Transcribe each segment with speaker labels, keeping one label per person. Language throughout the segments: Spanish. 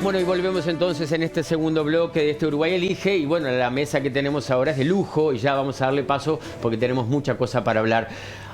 Speaker 1: Bueno, y volvemos entonces en este segundo bloque de este Uruguay Elige. Y bueno, la mesa que tenemos ahora es de lujo y ya vamos a darle paso porque tenemos mucha cosa para hablar.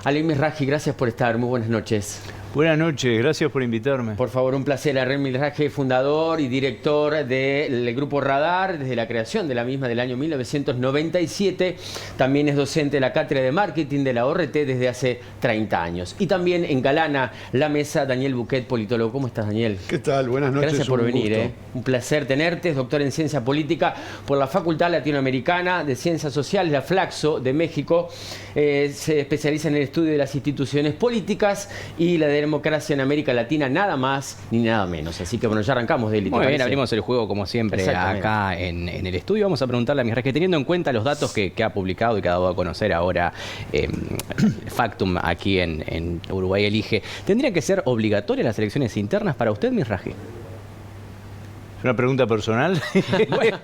Speaker 1: Alain Mizrahi, gracias por estar. Muy buenas noches.
Speaker 2: Buenas noches, gracias por invitarme.
Speaker 1: Por favor, un placer. Alain Mizrahi, fundador y director del Grupo Radar, desde la creación de la misma del año 1997. También es docente de la Cátedra de Marketing de la ORT desde hace 30 años. Y también engalana la mesa Daniel Buquet, politólogo. ¿Cómo estás, Daniel?
Speaker 3: ¿Qué tal? Buenas noches.
Speaker 1: Gracias por venir. Un placer tenerte. Es doctor en Ciencia Política por la Facultad Latinoamericana de Ciencias Sociales, la Flaxo de México. Se especializa en el estudio de las instituciones políticas y la democracia en América Latina, nada más ni nada menos. Así que bueno, ya arrancamos, Deli.
Speaker 4: Muy bien, abrimos el juego como siempre acá en el estudio. Vamos a preguntarle a Mizrahi, que teniendo en cuenta los datos que ha publicado y que ha dado a conocer ahora Factum aquí en Uruguay Elige, ¿tendrían que ser obligatorias las elecciones internas para usted, Mizrahi?
Speaker 2: ¿Es una pregunta personal?
Speaker 1: Bueno,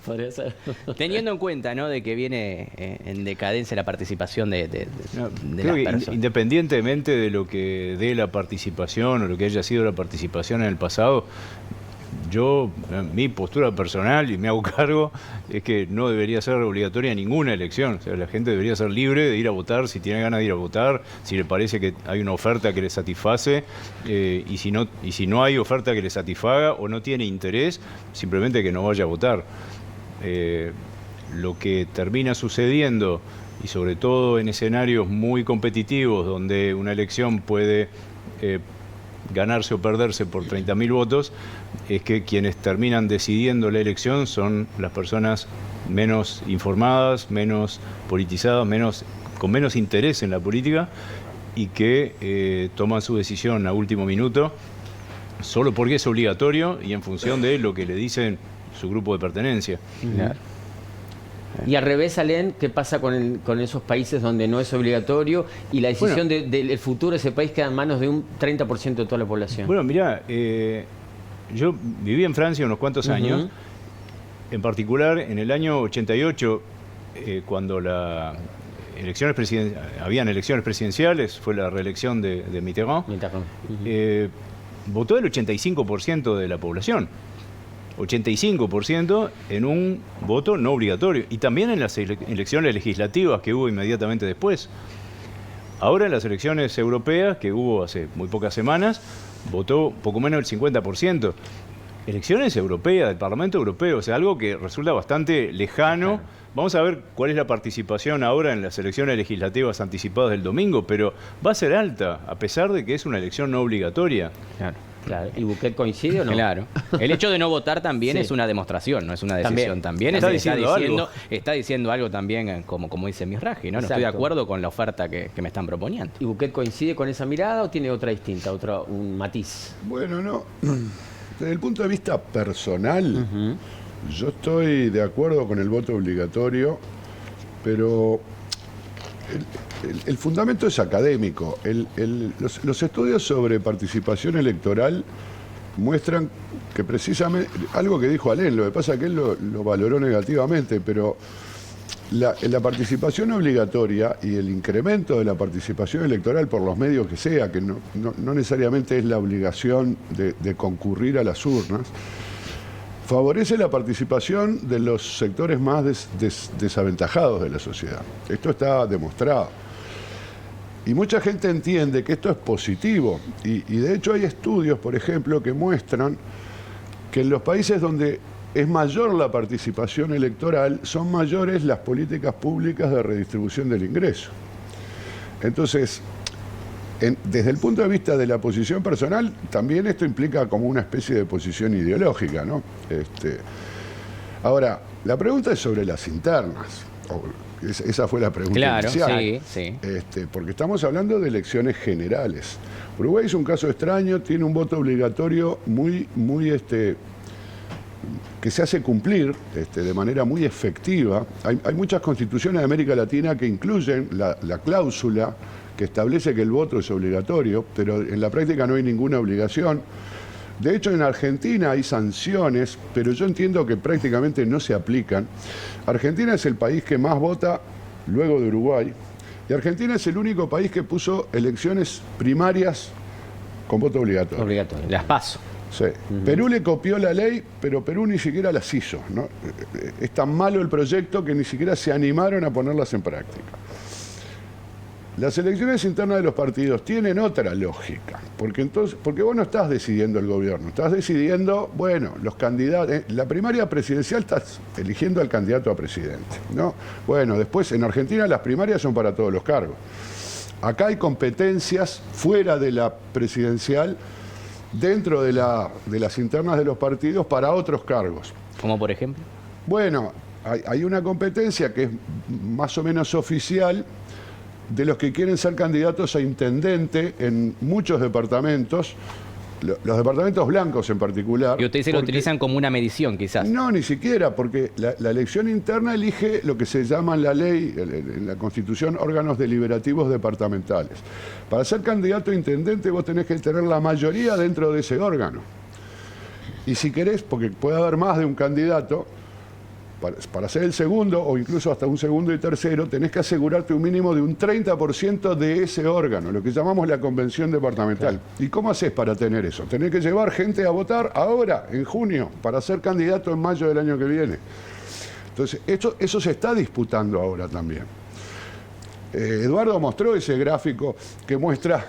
Speaker 1: podría ser.
Speaker 4: Teniendo en cuenta, ¿no?, de que viene en decadencia la participación de
Speaker 2: Creo
Speaker 4: las
Speaker 2: que
Speaker 4: personas.
Speaker 2: independientemente de lo que dé la participación o lo que haya sido la participación en el pasado, mi postura personal, y me hago cargo, es que no debería ser obligatoria ninguna elección. O sea, la gente debería ser libre de ir a votar si tiene ganas de ir a votar, si le parece que hay una oferta que le satisface, y si no hay oferta que le satisfaga o no tiene interés, simplemente que no vaya a votar. Lo que termina sucediendo, y sobre todo en escenarios muy competitivos, donde una elección puede ganarse o perderse por 30.000 votos, es que quienes terminan decidiendo la elección son las personas menos informadas, menos politizadas, con menos interés en la política, y que toman su decisión a último minuto solo porque es obligatorio y en función de lo que le dicen su grupo de pertenencia.
Speaker 4: Claro.
Speaker 1: Y al revés, Alain, ¿qué pasa con esos países donde no es obligatorio y la decisión del futuro de ese país queda en manos de un 30% de toda la población?
Speaker 2: Bueno, mirá, yo viví en Francia unos cuantos años, en particular en el año 88, cuando habían elecciones presidenciales, fue la reelección de Mitterrand, votó el 85% de la población. 85% en un voto no obligatorio, y también en las elecciones legislativas que hubo inmediatamente después. Ahora en las elecciones europeas, que hubo hace muy pocas semanas, votó poco menos del 50%. Elecciones europeas, del Parlamento Europeo, o sea, algo que resulta bastante lejano. Claro. Vamos a ver cuál es la participación ahora en las elecciones legislativas anticipadas del domingo, pero va a ser alta, a pesar de que es una elección no obligatoria.
Speaker 4: Claro.
Speaker 1: Claro. ¿Y Buquet coincide o no?
Speaker 4: Claro. El hecho de no votar también es una demostración, no es una decisión. También
Speaker 2: está
Speaker 4: diciendo algo también, como dice Mizrahi, ¿no? No estoy de acuerdo con la oferta que me están proponiendo.
Speaker 1: ¿Y Buquet coincide con esa mirada o tiene otra distinta, un matiz?
Speaker 3: Bueno, no. Desde el punto de vista personal, yo estoy de acuerdo con el voto obligatorio, pero el fundamento es académico. Los estudios sobre participación electoral muestran que precisamente, algo que dijo Alain, lo que pasa es que él lo valoró negativamente, pero la participación obligatoria y el incremento de la participación electoral por los medios que sea, que no necesariamente es la obligación de concurrir a las urnas, favorece la participación de los sectores más desaventajados de la sociedad. Esto está demostrado. Y mucha gente entiende que esto es positivo. Y de hecho hay estudios, por ejemplo, que muestran que en los países donde es mayor la participación electoral, son mayores las políticas públicas de redistribución del ingreso. Entonces, desde el punto de vista de la posición personal, también esto implica como una especie de posición ideológica, ¿no? Ahora, la pregunta es sobre las internas. Esa fue la pregunta inicial.
Speaker 4: Sí.
Speaker 3: Porque estamos hablando de elecciones generales. Uruguay es un caso extraño, tiene un voto obligatorio muy que se hace cumplir de manera muy efectiva. Hay muchas constituciones de América Latina que incluyen la cláusula que establece que el voto es obligatorio, pero en la práctica no hay ninguna obligación. De hecho, en Argentina hay sanciones, pero yo entiendo que prácticamente no se aplican. Argentina es el país que más vota luego de Uruguay, y Argentina es el único país que puso elecciones primarias con voto obligatorio.
Speaker 4: Las PASO.
Speaker 3: Sí. Perú le copió la ley, pero Perú ni siquiera las hizo, ¿no? Es tan malo el proyecto que ni siquiera se animaron a ponerlas en práctica. Las elecciones internas de los partidos tienen otra lógica, porque vos no estás decidiendo el gobierno, estás decidiendo, bueno, los candidatos. La primaria presidencial estás eligiendo al candidato a presidente, ¿no? Bueno, después en Argentina las primarias son para todos los cargos. Acá hay competencias fuera de la presidencial, dentro de las internas de los partidos para otros cargos.
Speaker 4: ¿Como por ejemplo?
Speaker 3: Bueno, hay una competencia que es más o menos oficial de los que quieren ser candidatos a intendente en muchos departamentos, los departamentos blancos en particular.
Speaker 4: Y ustedes se lo utilizan como una medición, quizás.
Speaker 3: No, ni siquiera, porque la elección interna elige lo que se llama en la ley, en la Constitución, órganos deliberativos departamentales. Para ser candidato a intendente vos tenés que tener la mayoría dentro de ese órgano. Y si querés, porque puede haber más de un candidato, para ser el segundo o incluso hasta un segundo y tercero, tenés que asegurarte un mínimo de un 30% de ese órgano, lo que llamamos la convención departamental. Claro. ¿Y cómo haces para tener eso? Tenés que llevar gente a votar ahora, en junio, para ser candidato en mayo del año que viene. Entonces, eso se está disputando ahora también. Eduardo mostró ese gráfico que muestra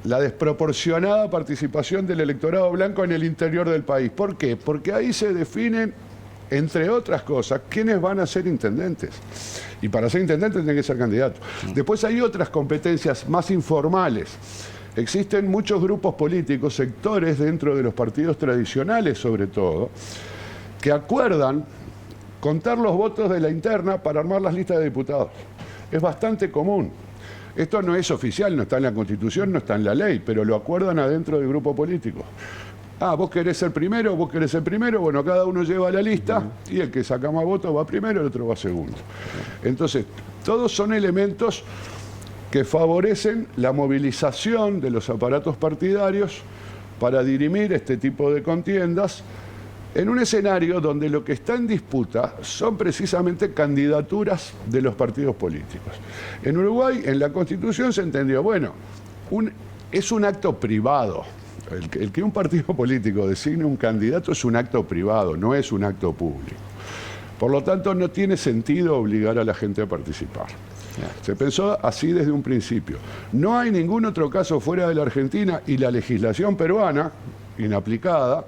Speaker 3: la desproporcionada participación del electorado blanco en el interior del país. ¿Por qué? Porque ahí se definen, entre otras cosas, quiénes van a ser intendentes. Y para ser intendente tienen que ser candidatos. Después hay otras competencias más informales. Existen muchos grupos políticos, sectores dentro de los partidos tradicionales sobre todo, que acuerdan contar los votos de la interna para armar las listas de diputados. Es bastante común. Esto no es oficial, no está en la Constitución, no está en la ley, pero lo acuerdan adentro del grupo político. Ah, vos querés ser primero, bueno, cada uno lleva la lista y el que saca más votos va primero, el otro va segundo. Entonces, todos son elementos que favorecen la movilización de los aparatos partidarios para dirimir este tipo de contiendas en un escenario donde lo que está en disputa son precisamente candidaturas de los partidos políticos. En Uruguay, en la Constitución se entendió, bueno, es un acto privado. El que un partido político designe un candidato es un acto privado, no es un acto público. Por lo tanto, no tiene sentido obligar a la gente a participar. Se pensó así desde un principio. No hay ningún otro caso fuera de la Argentina y la legislación peruana, inaplicada,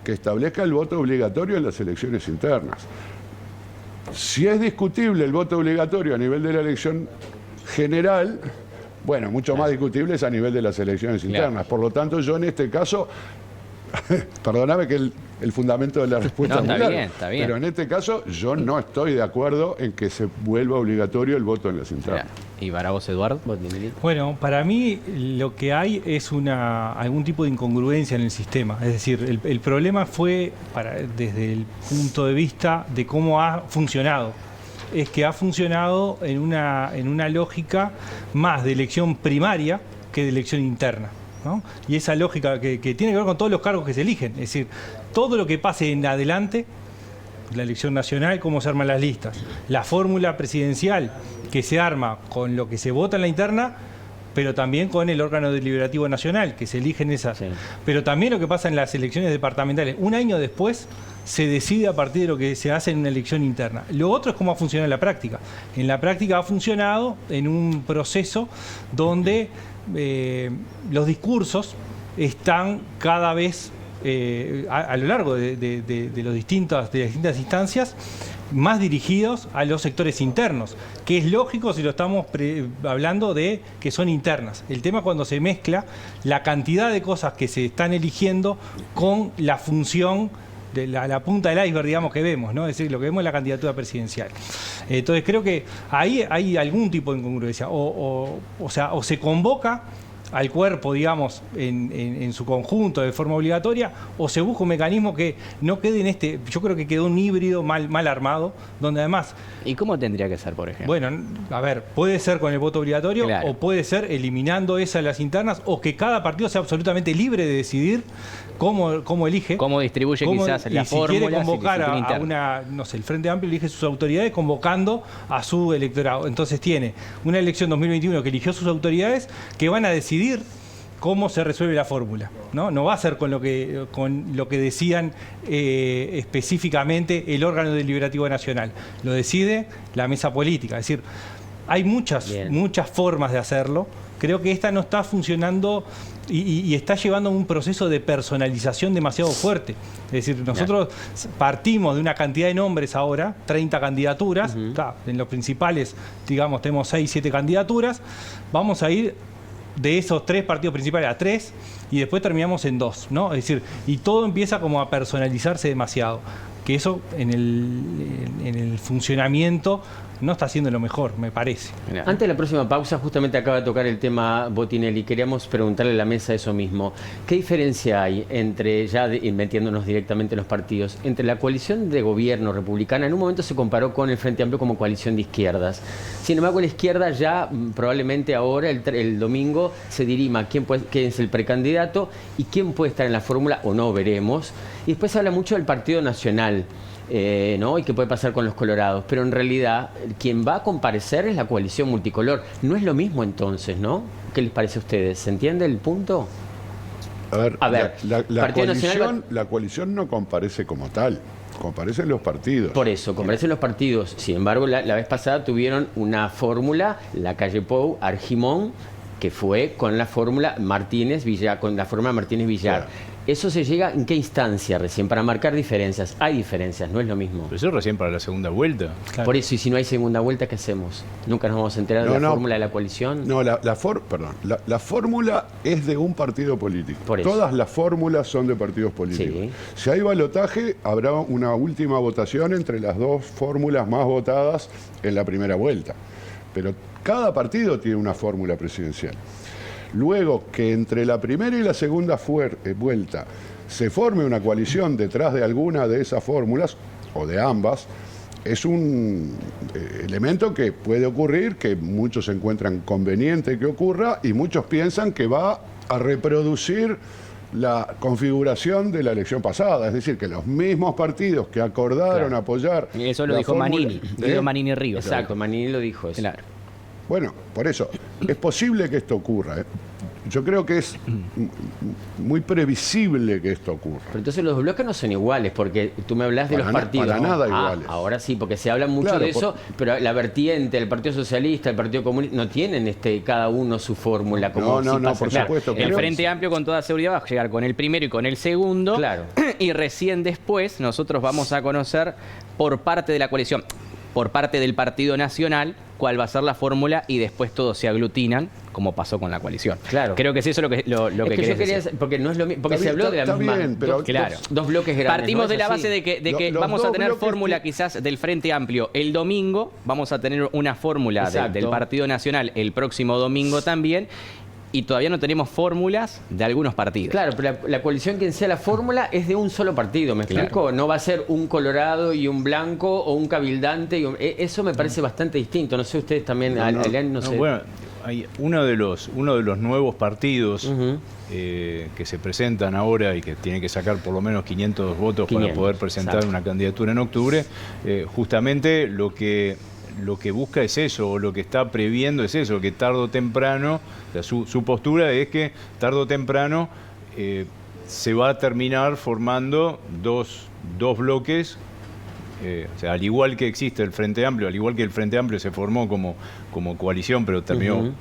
Speaker 3: que establezca el voto obligatorio en las elecciones internas. Si es discutible el voto obligatorio a nivel de la elección general, bueno, mucho más discutible es a nivel de las elecciones internas. Por lo tanto, yo en este caso, perdóname que el fundamento de la respuesta
Speaker 4: no, está bien.
Speaker 3: Pero en este caso yo no estoy de acuerdo en que se vuelva obligatorio el voto en las internas.
Speaker 4: ¿Y para vos, Eduardo?
Speaker 5: Bueno, para mí lo que hay es algún tipo de incongruencia en el sistema. Es decir, el problema fue, desde el punto de vista de cómo ha funcionado, es que ha funcionado en una lógica más de elección primaria que de elección interna, ¿no? Y esa lógica que tiene que ver con todos los cargos que se eligen. Es decir, todo lo que pase en adelante, la elección nacional, cómo se arman las listas, la fórmula presidencial que se arma con lo que se vota en la interna, pero también con el órgano deliberativo nacional, que se eligen esas. Sí. Pero también lo que pasa en las elecciones departamentales. Un año después se decide a partir de lo que se hace en una elección interna. Lo otro es cómo ha funcionado en la práctica. En la práctica ha funcionado en un proceso donde los discursos están cada vez, a lo largo de las distintas instancias, más dirigidos a los sectores internos, que es lógico si lo estamos hablando de que son internas. El tema cuando se mezcla la cantidad de cosas que se están eligiendo con la función de la punta del iceberg, digamos, que vemos, ¿no? Es decir, lo que vemos es la candidatura presidencial. Entonces creo que ahí hay algún tipo de incongruencia. O se convoca al cuerpo, digamos, en su conjunto de forma obligatoria, o se busca un mecanismo que no quede en yo creo que quedó un híbrido mal armado, donde además...
Speaker 4: ¿Y cómo tendría que ser, por ejemplo?
Speaker 5: Bueno, a ver, puede ser con el voto obligatorio, claro, o puede ser eliminando esas las internas, o que cada partido sea absolutamente libre de decidir cómo elige.
Speaker 4: Cómo distribuye quizás la fórmula.
Speaker 5: Si quiere convocar a una, no sé, el Frente Amplio elige sus autoridades convocando a su electorado. Entonces tiene una elección 2021 que eligió sus autoridades que van a decidir cómo se resuelve la fórmula, ¿no? No va a ser con lo que decían específicamente el órgano deliberativo nacional. Lo decide la mesa política. Es decir, hay muchas formas de hacerlo. Creo que esta no está funcionando y está llevando a un proceso de personalización demasiado fuerte. Es decir, nosotros partimos de una cantidad de nombres ahora, 30 candidaturas, en los principales, digamos, tenemos 6, 7 candidaturas, vamos a ir de esos 3 partidos principales a 3 y después terminamos en 2, ¿no? Es decir, y todo empieza como a personalizarse demasiado, que eso en el funcionamiento no está haciendo lo mejor, me parece.
Speaker 1: Antes de la próxima pausa, justamente acaba de tocar el tema Botinelli. Queríamos preguntarle a la mesa eso mismo. ¿Qué diferencia hay entre, metiéndonos directamente en los partidos, entre la coalición de gobierno republicana? En un momento se comparó con el Frente Amplio como coalición de izquierdas. Sin embargo, la izquierda ya probablemente ahora, el domingo, se dirima quién es el precandidato y quién puede estar en la fórmula o no, veremos. Y después se habla mucho del Partido Nacional. ¿no? Y qué puede pasar con los colorados, pero en realidad quien va a comparecer es la coalición multicolor. No es lo mismo entonces, ¿no? ¿Qué les parece a ustedes? ¿Se entiende el punto?
Speaker 3: A ver, la coalición no comparece como tal, comparecen los partidos.
Speaker 1: Por eso, comparecen los partidos. Sin embargo, la vez pasada tuvieron una fórmula, la calle Pou, Argimón, que fue con la fórmula Martínez-Villar, Claro. ¿Eso se llega en qué instancia recién? Para marcar diferencias. Hay diferencias, no es lo mismo.
Speaker 2: Pero eso recién para la segunda vuelta.
Speaker 1: Claro. Por eso, y si no hay segunda vuelta, ¿qué hacemos? ¿Nunca nos vamos a enterar de la fórmula de la coalición?
Speaker 3: No, la fórmula es de un partido político. Todas las fórmulas son de partidos políticos. Sí. Si hay balotaje, habrá una última votación entre las 2 fórmulas más votadas en la primera vuelta. Pero cada partido tiene una fórmula presidencial. Luego, que entre la primera y la segunda vuelta se forme una coalición detrás de alguna de esas fórmulas, o de ambas, es un elemento que puede ocurrir, que muchos encuentran conveniente que ocurra, y muchos piensan que va a reproducir la configuración de la elección pasada. Es decir, que los mismos partidos que acordaron apoyar...
Speaker 4: Y eso lo dijo Manini, Manini Ríos.
Speaker 1: Exacto, Manini lo dijo eso.
Speaker 4: Claro.
Speaker 3: Bueno, por eso, es posible que esto ocurra. Yo creo que es muy previsible que esto ocurra.
Speaker 1: Pero entonces los bloques no son iguales, porque tú me hablas de los partidos.
Speaker 3: Para nada iguales.
Speaker 1: Ahora sí, porque se habla mucho de eso, pero la vertiente, el Partido Socialista, el Partido Comunista, no tienen cada uno su fórmula. Como
Speaker 3: no, por supuesto.
Speaker 4: El Frente Amplio con toda seguridad va a llegar con el primero y con el segundo.
Speaker 1: Claro.
Speaker 4: Y recién después nosotros vamos a conocer por parte de la coalición, por parte del Partido Nacional, cuál va a ser la fórmula y después todos se aglutinan, como pasó con la coalición.
Speaker 1: Claro.
Speaker 4: Creo que es eso lo que
Speaker 1: yo quería decir, porque no es lo mismo, porque se habló de la misma.
Speaker 3: Bien, pero
Speaker 1: dos bloques grandes.
Speaker 4: Partimos de la base de que vamos a tener fórmula quizás del Frente Amplio el domingo, vamos a tener una fórmula del Partido Nacional el próximo domingo también. Y todavía no tenemos fórmulas de algunos partidos.
Speaker 1: Claro, pero la coalición, quien sea la fórmula, es de un solo partido, ¿me explico? No va a ser un colorado y un blanco o un cabildante. Eso me parece bastante distinto. No sé, ustedes también, no sé.
Speaker 2: Bueno, hay uno de los nuevos partidos que se presentan ahora y que tienen que sacar por lo menos 500 votos para poder presentar una candidatura en octubre. Justamente lo que busca es eso, o lo que está previendo es eso, que tarde o temprano, o sea, su postura es que tarde o temprano se va a terminar formando dos bloques, o sea, al igual que existe el Frente Amplio, al igual que el Frente Amplio se formó como coalición, pero terminó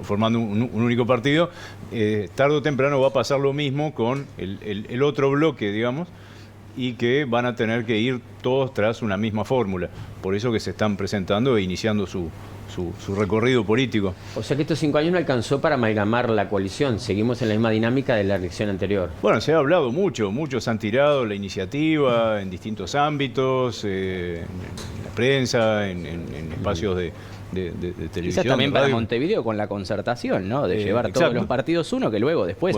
Speaker 2: formando un único partido, tarde o temprano va a pasar lo mismo con el otro bloque, digamos, y que van a tener que ir todos tras una misma fórmula. Por eso que se están presentando e iniciando su recorrido político.
Speaker 1: O sea que estos 5 años no alcanzó para amalgamar la coalición. Seguimos en la misma dinámica de la elección anterior.
Speaker 2: Bueno, se ha hablado mucho. Muchos han tirado la iniciativa en distintos ámbitos, en la prensa, en espacios de televisión.
Speaker 4: Quizás también para Montevideo con la concertación, ¿no? De llevar todos los partidos uno, que luego después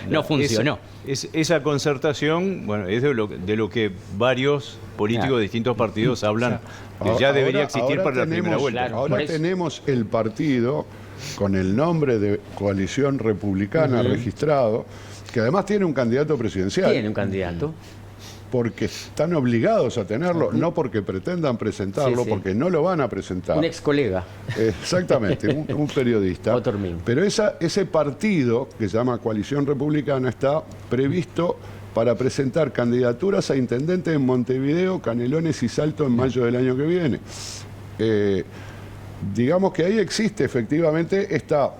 Speaker 4: no funcionó.
Speaker 2: Esa concertación, bueno, es de lo que varios políticos de distintos partidos hablan, que ya debería existir para la primera vuelta.
Speaker 3: Ahora tenemos el partido con el nombre de Coalición Republicana registrado, que además tiene un candidato presidencial.
Speaker 1: Tiene un candidato.
Speaker 3: porque están obligados a tenerlo, no porque pretendan presentarlo, porque no lo van a presentar.
Speaker 1: Un ex colega.
Speaker 3: Exactamente, un periodista. Pero ese partido, que se llama Coalición Republicana, está previsto para presentar candidaturas a intendente en Montevideo, Canelones y Salto en mayo del año que viene. Digamos que ahí existe efectivamente esta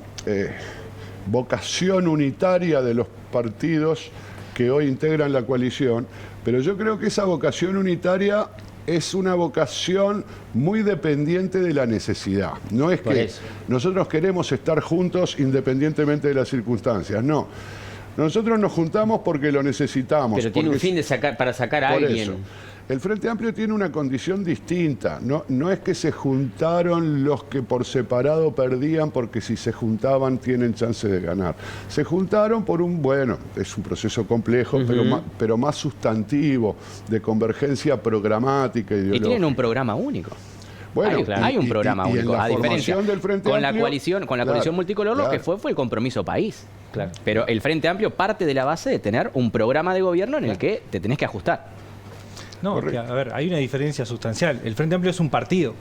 Speaker 3: vocación unitaria de los partidos que hoy integran la coalición, pero yo creo que esa vocación unitaria es una vocación muy dependiente de la necesidad. No es que nosotros queremos estar juntos independientemente de las circunstancias, no. Nosotros nos juntamos porque lo necesitamos.
Speaker 1: Pero tiene un fin para sacar a alguien.
Speaker 3: Eso. El Frente Amplio tiene una condición distinta. No es que se juntaron los que por separado perdían porque si se juntaban tienen chance de ganar. Se juntaron por es un proceso complejo, pero más sustantivo, de convergencia programática, ideológica.
Speaker 4: Y tienen un programa único.
Speaker 3: Bueno,
Speaker 4: hay un programa único, a diferencia
Speaker 3: del Frente
Speaker 4: con
Speaker 3: Amplio,
Speaker 4: la coalición multicolor, lo que fue el compromiso país.
Speaker 1: Claro.
Speaker 4: Pero el Frente Amplio parte de la base de tener un programa de gobierno en el que te tenés que ajustar.
Speaker 5: No, que, a ver, hay una diferencia sustancial. El Frente Amplio es un partido.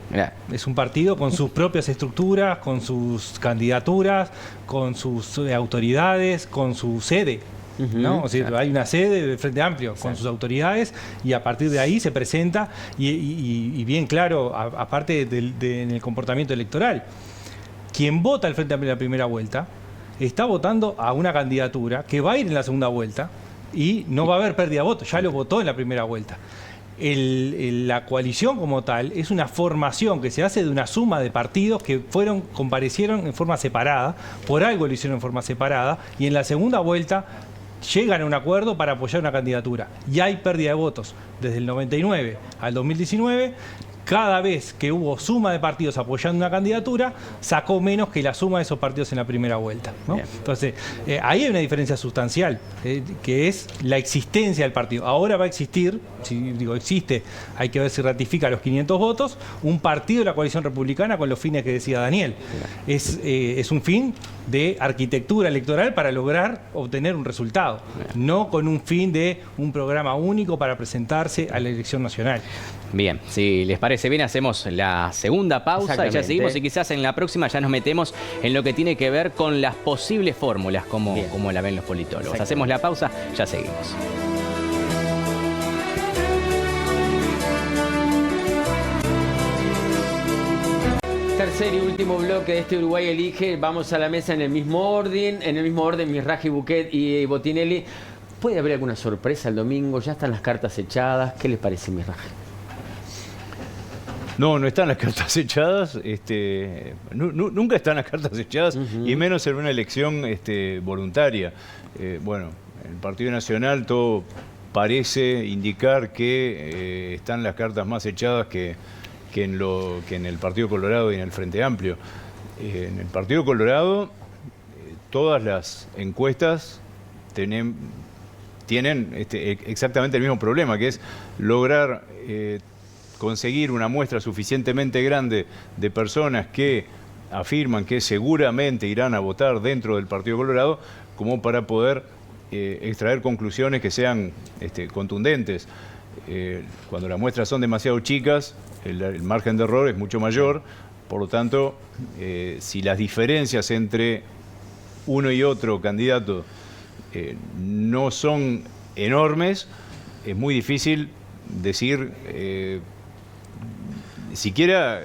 Speaker 5: Es un partido con sus propias estructuras, con sus candidaturas, con sus autoridades, con su sede. ¿No? O sea, hay una sede del Frente Amplio con sus autoridades y a partir de ahí se presenta y bien claro, aparte en el comportamiento electoral, quien vota al Frente Amplio en la primera vuelta está votando a una candidatura que va a ir en la segunda vuelta y no va a haber pérdida de votos, ya lo votó en la primera vuelta. La coalición como tal es una formación que se hace de una suma de partidos que comparecieron en forma separada, por algo lo hicieron en forma separada, y en la segunda vuelta llegan a un acuerdo para apoyar una candidatura. Y hay pérdida de votos. Desde el 99 al 2019, cada vez que hubo suma de partidos apoyando una candidatura, sacó menos que la suma de esos partidos en la primera vuelta, ¿no? Entonces, ahí hay una diferencia sustancial, que es la existencia del partido. Ahora va a existir, si digo existe, hay que ver si ratifica los 500 votos, un partido de la coalición republicana con los fines que decía Daniel. Es un fin de arquitectura electoral para lograr obtener un resultado, no con un fin de un programa único para presentarse a la elección nacional.
Speaker 4: Bien, si les parece bien, hacemos la segunda pausa y ya seguimos, y quizás en la próxima ya nos metemos en lo que tiene que ver con las posibles fórmulas, como la ven los politólogos. Hacemos la pausa, ya seguimos.
Speaker 1: Tercer y último bloque de este Uruguay Elige. Vamos a la mesa en el mismo orden, Misraji, Bouquet y Botinelli. ¿Puede haber alguna sorpresa el domingo? ¿Ya están las cartas echadas? ¿Qué les parece, Misraji?
Speaker 2: No están las cartas echadas, nunca están las cartas echadas, y menos en una elección voluntaria. Bueno, en el Partido Nacional todo parece indicar que están las cartas más echadas que en el Partido Colorado y en el Frente Amplio. En el Partido Colorado, todas las encuestas tienen exactamente el mismo problema, que es lograr conseguir una muestra suficientemente grande de personas que afirman que seguramente irán a votar dentro del Partido Colorado, como para poder extraer conclusiones que sean contundentes. Cuando las muestras son demasiado chicas, el margen de error es mucho mayor. Por lo tanto, si las diferencias entre uno y otro candidato no son enormes, es muy difícil decir siquiera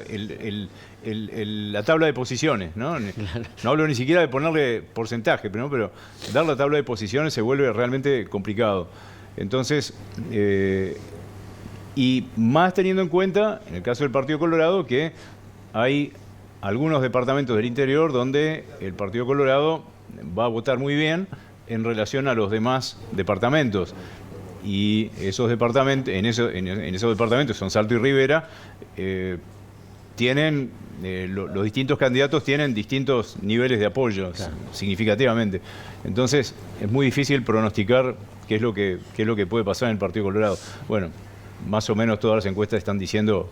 Speaker 2: la tabla de posiciones, ¿no? No hablo ni siquiera de ponerle porcentaje, pero dar la tabla de posiciones se vuelve realmente complicado. Entonces, y más teniendo en cuenta, en el caso del Partido Colorado, que hay algunos departamentos del interior donde el Partido Colorado va a votar muy bien en relación a los demás departamentos. Y esos departamentos, en esos departamentos, son Salto y Rivera, tienen, los distintos candidatos tienen distintos niveles de apoyo, significativamente. Entonces, es muy difícil pronosticar qué es lo que puede pasar en el Partido Colorado. Bueno, más o menos todas las encuestas están diciendo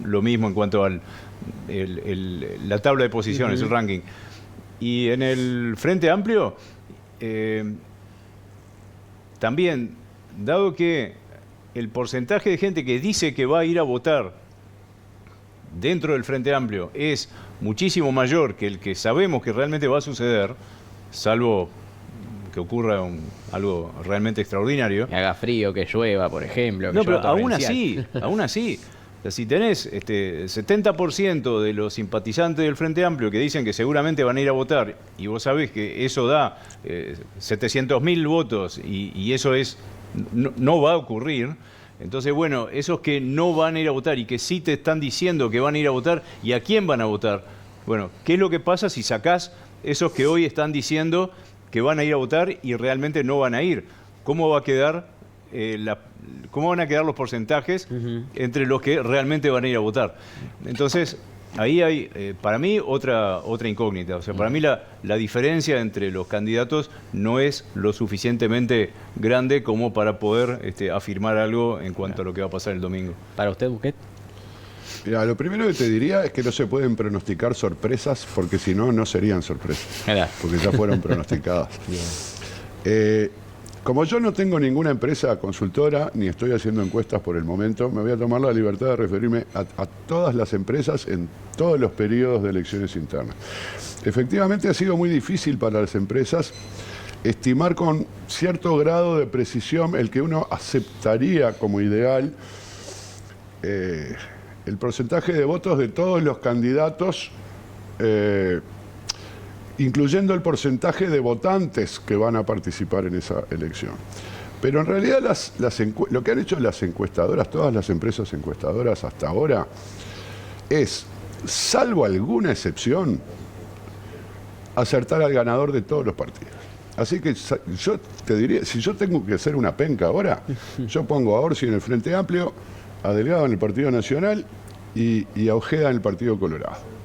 Speaker 2: lo mismo en cuanto a la tabla de posiciones, el ranking. Y en el Frente Amplio, también, dado que el porcentaje de gente que dice que va a ir a votar dentro del Frente Amplio es muchísimo mayor que el que sabemos que realmente va a suceder, salvo que ocurra algo realmente extraordinario.
Speaker 4: Que haga frío, que llueva, por ejemplo.
Speaker 2: No, pero aún así, o sea, si tenés 70% de los simpatizantes del Frente Amplio que dicen que seguramente van a ir a votar, y vos sabés que eso da 700.000 votos, y eso no va a ocurrir. Entonces, bueno, esos que no van a ir a votar y que sí te están diciendo que van a ir a votar, ¿y a quién van a votar? Bueno, ¿qué es lo que pasa si sacás esos que hoy están diciendo que van a ir a votar y realmente no van a ir? ¿Cómo va a quedar cómo van a quedar los porcentajes entre los que realmente van a ir a votar? Entonces, ahí hay, para mí, otra incógnita. O sea, para mí la diferencia entre los candidatos no es lo suficientemente grande como para poder afirmar algo en cuanto a lo que va a pasar el domingo.
Speaker 4: ¿Para usted, Buquet?
Speaker 3: Mira, lo primero que te diría es que no se pueden pronosticar sorpresas, porque si no, no serían sorpresas. Porque ya fueron pronosticadas. Como yo no tengo ninguna empresa consultora, ni estoy haciendo encuestas por el momento, me voy a tomar la libertad de referirme a todas las empresas en todos los periodos de elecciones internas. Efectivamente ha sido muy difícil para las empresas estimar con cierto grado de precisión el que uno aceptaría como ideal el porcentaje de votos de todos los candidatos, incluyendo el porcentaje de votantes que van a participar en esa elección. Pero en realidad lo que han hecho las encuestadoras, todas las empresas encuestadoras hasta ahora, es, salvo alguna excepción, acertar al ganador de todos los partidos. Así que yo te diría, si yo tengo que hacer una penca ahora, yo pongo a Orsi en el Frente Amplio, a Delgado en el Partido Nacional y a Ojeda en el Partido Colorado.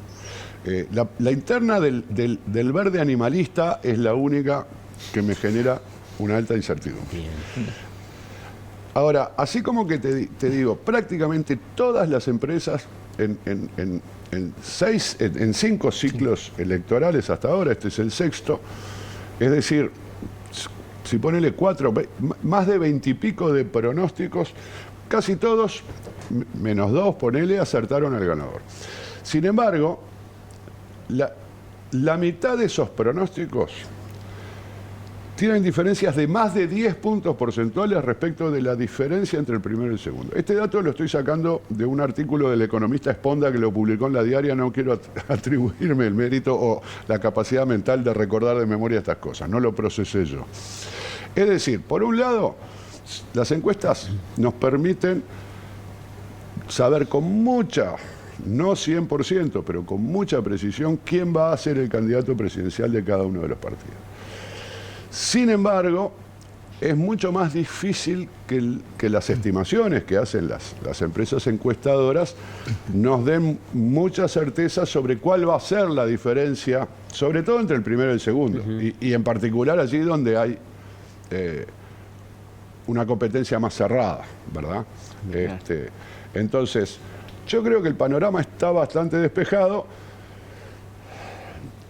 Speaker 3: La interna del verde animalista es la única que me genera una alta incertidumbre. Bien. Ahora, así como que te digo, prácticamente todas las empresas en 5 ciclos electorales hasta ahora, este es el 6º, es decir, si ponele 4, más de 20 y pico de pronósticos, casi todos, menos 2, ponele, acertaron al ganador. Sin embargo, la mitad de esos pronósticos tienen diferencias de más de 10 puntos porcentuales respecto de la diferencia entre el primero y el segundo. Este dato lo estoy sacando de un artículo del economista Esponda que lo publicó en La Diaria. No quiero atribuirme el mérito o la capacidad mental de recordar de memoria estas cosas. No lo procesé yo. Es decir, por un lado, las encuestas nos permiten saber con mucha, no 100%, pero con mucha precisión, quién va a ser el candidato presidencial de cada uno de los partidos. Sin embargo, es mucho más difícil que las estimaciones que hacen las empresas encuestadoras nos den mucha certeza sobre cuál va a ser la diferencia, sobre todo entre el primero y el segundo, y en particular allí donde hay una competencia más cerrada, ¿verdad? Entonces, yo creo que el panorama está bastante despejado.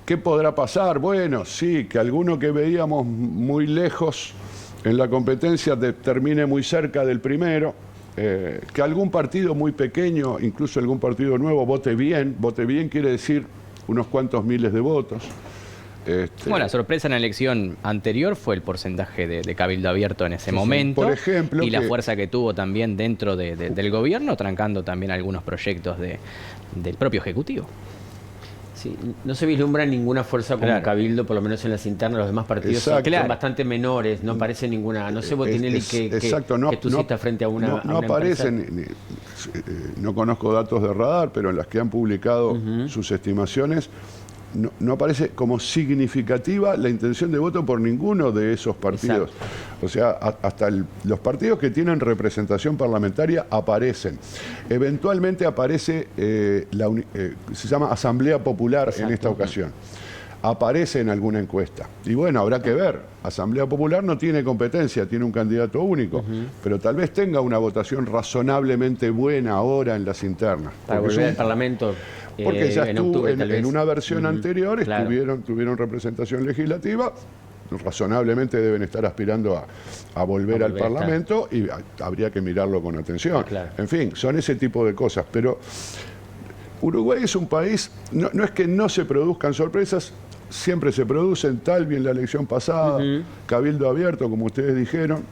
Speaker 3: ¿Qué podrá pasar? Bueno, sí, que alguno que veíamos muy lejos en la competencia termine muy cerca del primero, que algún partido muy pequeño, incluso algún partido nuevo, vote bien quiere decir unos cuantos miles de votos.
Speaker 4: Bueno, la sorpresa en la elección anterior fue el porcentaje de cabildo abierto en ese momento, por ejemplo, y la fuerza que tuvo también dentro del gobierno, trancando también algunos proyectos del propio Ejecutivo.
Speaker 1: Sí, no se vislumbra ninguna fuerza como cabildo, por lo menos en las internas. Los demás partidos son bastante menores, no parece ninguna. No sé, Botinelli, que tú citas frente a una
Speaker 3: no aparecen, no conozco datos de Radar, pero en las que han publicado sus estimaciones, no aparece como significativa la intención de voto por ninguno de esos partidos. Exacto. O sea, hasta los partidos que tienen representación parlamentaria aparecen. Eventualmente aparece, se llama Asamblea Popular. Exacto. En esta ocasión. Aparece en alguna encuesta. Y bueno, habrá que ver. Asamblea Popular no tiene competencia, tiene un candidato único, pero tal vez tenga una votación razonablemente buena ahora en las internas.
Speaker 1: Para volver al Parlamento.
Speaker 3: Porque ya estuvo en una versión anterior, claro, tuvieron representación legislativa razonablemente deben estar aspirando a volver al Parlamento y habría que mirarlo con atención.
Speaker 1: Claro.
Speaker 3: En fin, son ese tipo de cosas. Pero Uruguay es un país, no es que no se produzcan sorpresas, siempre se producen, tal bien la elección pasada, cabildo abierto, como ustedes dijeron,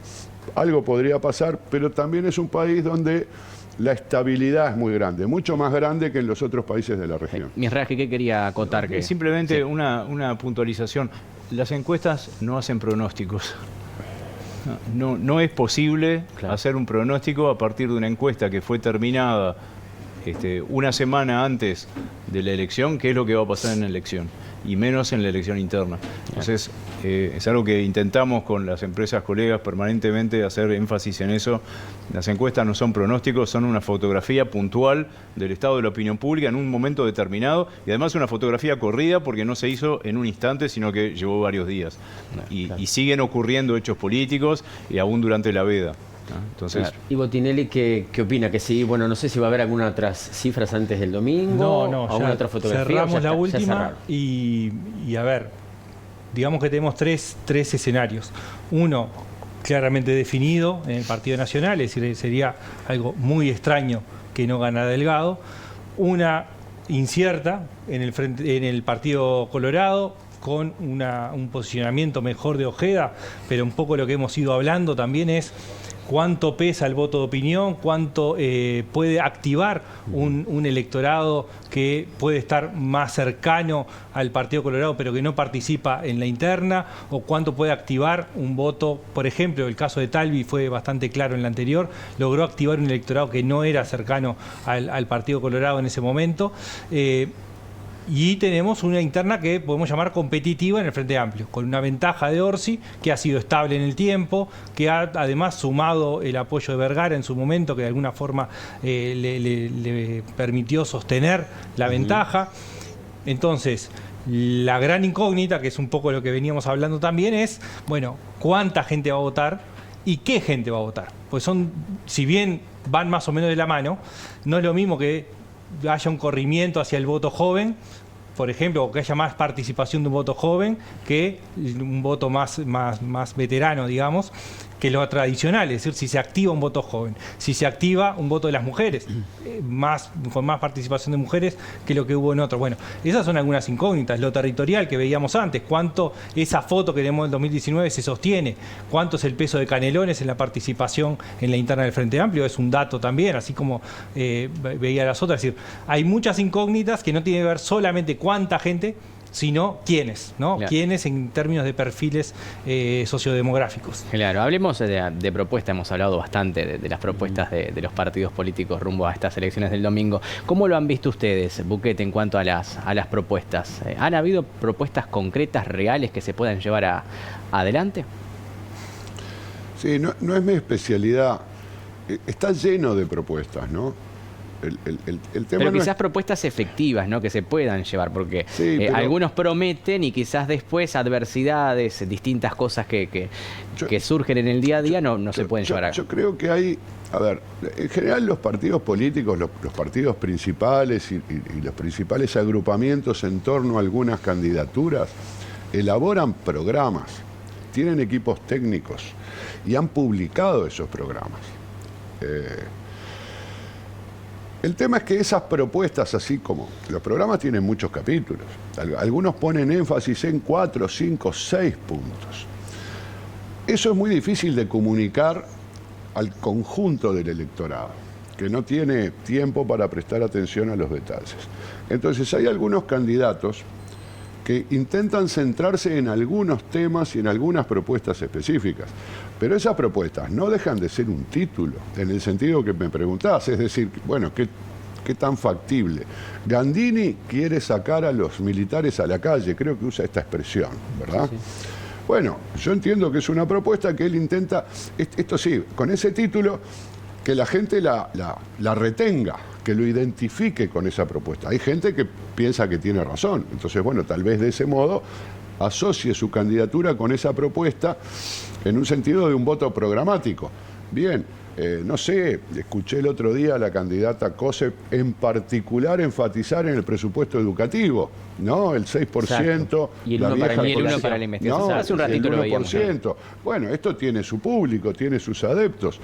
Speaker 3: algo podría pasar, pero también es un país donde la estabilidad es muy grande, mucho más grande que en los otros países de la región.
Speaker 4: Misraji, ¿qué quería acotar?
Speaker 2: Simplemente
Speaker 4: Sí.
Speaker 2: una puntualización. Las encuestas no hacen pronósticos. No es posible hacer un pronóstico a partir de una encuesta que fue terminada una semana antes de la elección, qué es lo que va a pasar en la elección, y menos en la elección interna. Entonces, es algo que intentamos con las empresas colegas permanentemente hacer énfasis en eso. Las encuestas no son pronósticos, son una fotografía puntual del estado de la opinión pública en un momento determinado, y además una fotografía corrida porque no se hizo en un instante, sino que llevó varios días. Y siguen ocurriendo hechos políticos y aún durante la veda. Entonces,
Speaker 1: claro. ¿Y Botinelli qué opina? Que sí, bueno, no sé si va a haber algunas otras cifras antes del domingo,
Speaker 5: No,
Speaker 1: alguna otra fotografía.
Speaker 5: Cerramos la última y a ver, digamos que tenemos tres escenarios. Uno claramente definido en el Partido Nacional, es decir, sería algo muy extraño que no ganara Delgado. Una incierta en el Partido Colorado, con un posicionamiento mejor de Ojeda, pero un poco lo que hemos ido hablando también es cuánto pesa el voto de opinión, cuánto puede activar un electorado que puede estar más cercano al Partido Colorado pero que no participa en la interna, o cuánto puede activar un voto, por ejemplo, el caso de Talvi fue bastante claro en la anterior, logró activar un electorado que no era cercano al Partido Colorado en ese momento. Y tenemos una interna que podemos llamar competitiva en el Frente Amplio, con una ventaja de Orsi, que ha sido estable en el tiempo, que ha además sumado el apoyo de Vergara en su momento, que de alguna forma le permitió sostener la ventaja. Entonces, la gran incógnita, que es un poco lo que veníamos hablando también, es, bueno, ¿cuánta gente va a votar y qué gente va a votar? Pues si bien van más o menos de la mano, no es lo mismo que haya un corrimiento hacia el voto joven, por ejemplo, o que haya más participación de un voto joven que un voto más veterano, digamos, que lo tradicional, es decir, si se activa un voto joven, si se activa un voto de las mujeres, con más participación de mujeres que lo que hubo en otros. Bueno, esas son algunas incógnitas. Lo territorial que veíamos antes, cuánto esa foto que tenemos del 2019 se sostiene, cuánto es el peso de Canelones en la participación en la interna del Frente Amplio, es un dato también, así como veía las otras. Es decir, hay muchas incógnitas que no tienen que ver solamente cuánta gente, sino quiénes, ¿no?
Speaker 4: Claro.
Speaker 5: Quiénes en términos de perfiles sociodemográficos.
Speaker 4: Claro, hablemos de propuestas, hemos hablado bastante de las propuestas de los partidos políticos rumbo a estas elecciones del domingo. ¿Cómo lo han visto ustedes, Buquet, en cuanto a las propuestas? ¿Han habido propuestas concretas, reales, que se puedan llevar adelante?
Speaker 3: Sí, no es mi especialidad. Está lleno de propuestas, ¿no? El tema
Speaker 4: pero
Speaker 3: no
Speaker 4: quizás propuestas efectivas, ¿no? Que se puedan llevar, porque
Speaker 3: Sí, pero
Speaker 4: algunos prometen y quizás después adversidades, distintas cosas que surgen en el día a día no se pueden llevar a cabo.
Speaker 3: Yo creo que hay, a ver, en general los partidos políticos, los partidos principales y los principales agrupamientos en torno a algunas candidaturas elaboran programas, tienen equipos técnicos y han publicado esos programas. El tema es que esas propuestas, así como los programas tienen muchos capítulos, algunos ponen énfasis en 4, 5, 6 puntos. Eso es muy difícil de comunicar al conjunto del electorado, que no tiene tiempo para prestar atención a los detalles. Entonces hay algunos candidatos que intentan centrarse en algunos temas y en algunas propuestas específicas. Pero esas propuestas no dejan de ser un título, en el sentido que me preguntás, es decir, bueno, ¿qué tan factible? Gandini quiere sacar a los militares a la calle, creo que usa esta expresión, ¿verdad? Sí. Bueno, yo entiendo que es una propuesta que él intenta, esto sí, con ese título, que la gente la retenga, que lo identifique con esa propuesta. Hay gente que piensa que tiene razón, entonces, bueno, tal vez de ese modo asocie su candidatura con esa propuesta en un sentido de un voto programático. Bien, no sé, escuché el otro día a la candidata COSEP en particular enfatizar en el presupuesto educativo, ¿no? El 6%.
Speaker 1: Exacto. Y el 1 para la investigación.
Speaker 3: No,
Speaker 4: hace un ratito
Speaker 3: el 1%.
Speaker 4: lo veíamos.
Speaker 3: Bueno, esto tiene su público, tiene sus adeptos.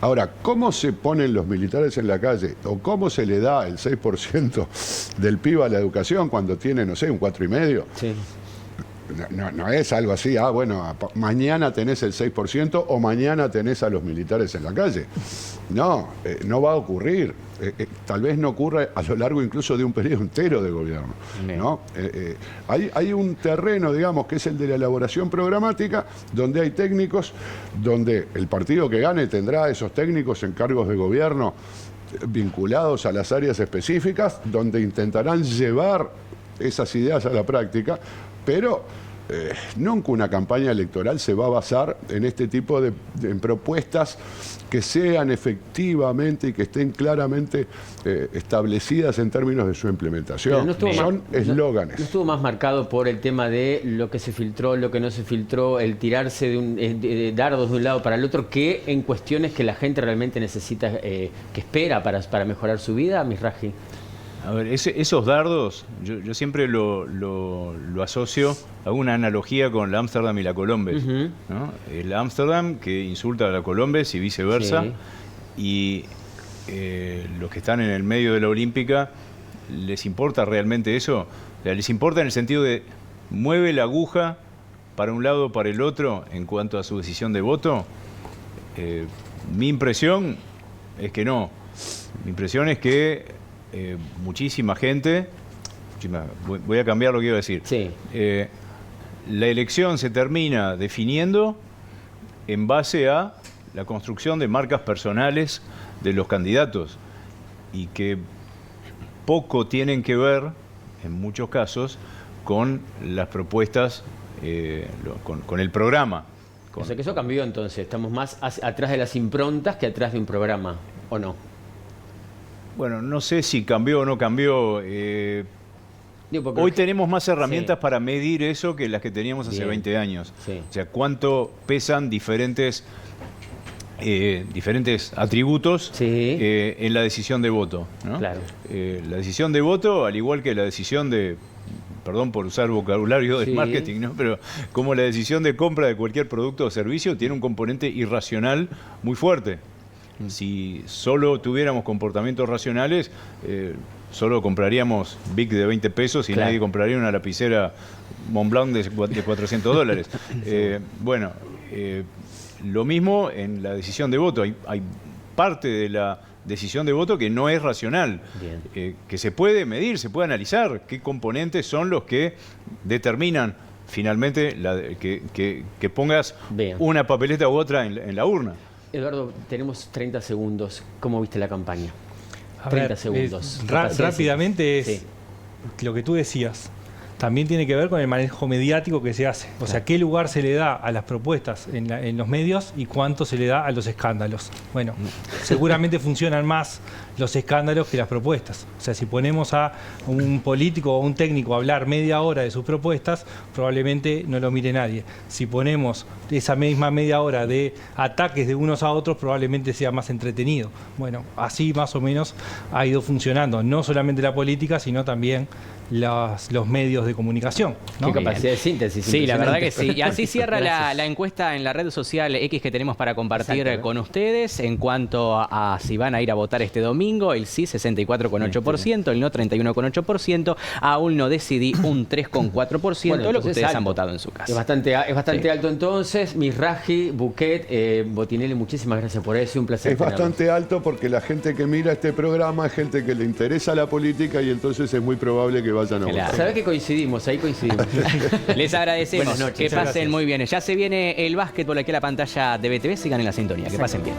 Speaker 3: Ahora, ¿cómo se ponen los militares en la calle? ¿O cómo se le da el 6% del PIB a la educación cuando tiene, no sé, un 4,5%?
Speaker 1: Sí.
Speaker 3: No es algo así, bueno, mañana tenés el 6% o mañana tenés a los militares en la calle. No, no va a ocurrir. Tal vez no ocurra a lo largo incluso de un periodo entero de gobierno, ¿no? Hay un terreno, digamos, que es el de la elaboración programática, donde hay técnicos, donde el partido que gane tendrá a esos técnicos en cargos de gobierno vinculados a las áreas específicas, donde intentarán llevar esas ideas a la práctica, pero nunca una campaña electoral se va a basar en este tipo en propuestas que sean efectivamente y que estén claramente establecidas en términos de su implementación. Son eslóganes.
Speaker 1: ¿No estuvo más marcado por el tema de lo que se filtró, lo que no se filtró, el tirarse de dardos de un lado para el otro, que en cuestiones que la gente realmente necesita, que espera para mejorar su vida, Misraji?
Speaker 2: A ver, esos dardos, yo siempre lo asocio a una analogía con la Ámsterdam y la Colombes, ¿no? El Ámsterdam que insulta a la Colombes y viceversa, y los que están en el medio de la Olímpica, ¿les importa realmente eso? O sea, les importa en el sentido de mueve la aguja para un lado o para el otro en cuanto a su decisión de voto. Mi impresión es que no. Mi impresión es que muchísima gente, voy a cambiar lo que iba a decir.
Speaker 1: Sí.
Speaker 2: La elección se termina definiendo en base a la construcción de marcas personales de los candidatos y que poco tienen que ver, en muchos casos, con las propuestas, con el programa.
Speaker 1: O sea que eso cambió entonces, estamos más atrás de las improntas que atrás de un programa, ¿o no?
Speaker 2: Bueno, no sé si cambió o no cambió. Hoy tenemos más herramientas para medir eso que las que teníamos hace 20 años. Sí. O sea, cuánto pesan diferentes atributos en la decisión de voto, ¿no?
Speaker 1: Claro.
Speaker 2: La decisión de voto, al igual que la decisión de, perdón por usar vocabulario de marketing, ¿no? Pero como la decisión de compra de cualquier producto o servicio tiene un componente irracional muy fuerte. Si solo tuviéramos comportamientos racionales, solo compraríamos Bic de 20 pesos y nadie compraría una lapicera Montblanc de $400. Lo mismo en la decisión de voto. Hay parte de la decisión de voto que no es racional, que se puede medir, se puede analizar qué componentes son los que determinan finalmente que pongas una papeleta u otra en la urna.
Speaker 1: Eduardo, tenemos 30 segundos. ¿Cómo viste la campaña?
Speaker 5: A
Speaker 1: 30
Speaker 5: ver,
Speaker 1: segundos.
Speaker 5: Rápidamente es lo que tú decías. También tiene que ver con el manejo mediático que se hace. O sea, qué lugar se le da a las propuestas en los medios y cuánto se le da a los escándalos. Bueno, seguramente funcionan más los escándalos que las propuestas. O sea, si ponemos a un político o un técnico a hablar media hora de sus propuestas, probablemente no lo mire nadie. Si ponemos esa misma media hora de ataques de unos a otros, probablemente sea más entretenido. Bueno, así más o menos ha ido funcionando, no solamente la política, sino también los medios de comunicación, ¿no?
Speaker 1: Qué capacidad de síntesis.
Speaker 4: Sí, la verdad que sí. Y así cierra la encuesta en la red social X que tenemos para compartir con ustedes en cuanto a si van a ir a votar este domingo. El sí, 64,8%, el no, 31,8%. Aún no decidí, un 3,4%, lo que ustedes han votado en su casa.
Speaker 1: Es bastante alto entonces. Misraji, Bouquet, Botinelli, muchísimas gracias por eso. Un placer.
Speaker 3: Es bastante alto porque la gente que mira este programa es gente que le interesa la política y entonces es muy probable que vayan a votar.
Speaker 1: ¿Sabés que coincidimos? Ahí coincidimos.
Speaker 4: Les agradecemos.
Speaker 1: Buenas noches.
Speaker 4: Que pasen muy bien. Ya se viene el básquetbol aquí a la pantalla de BTV. Sigan en la sintonía. Que pasen bien.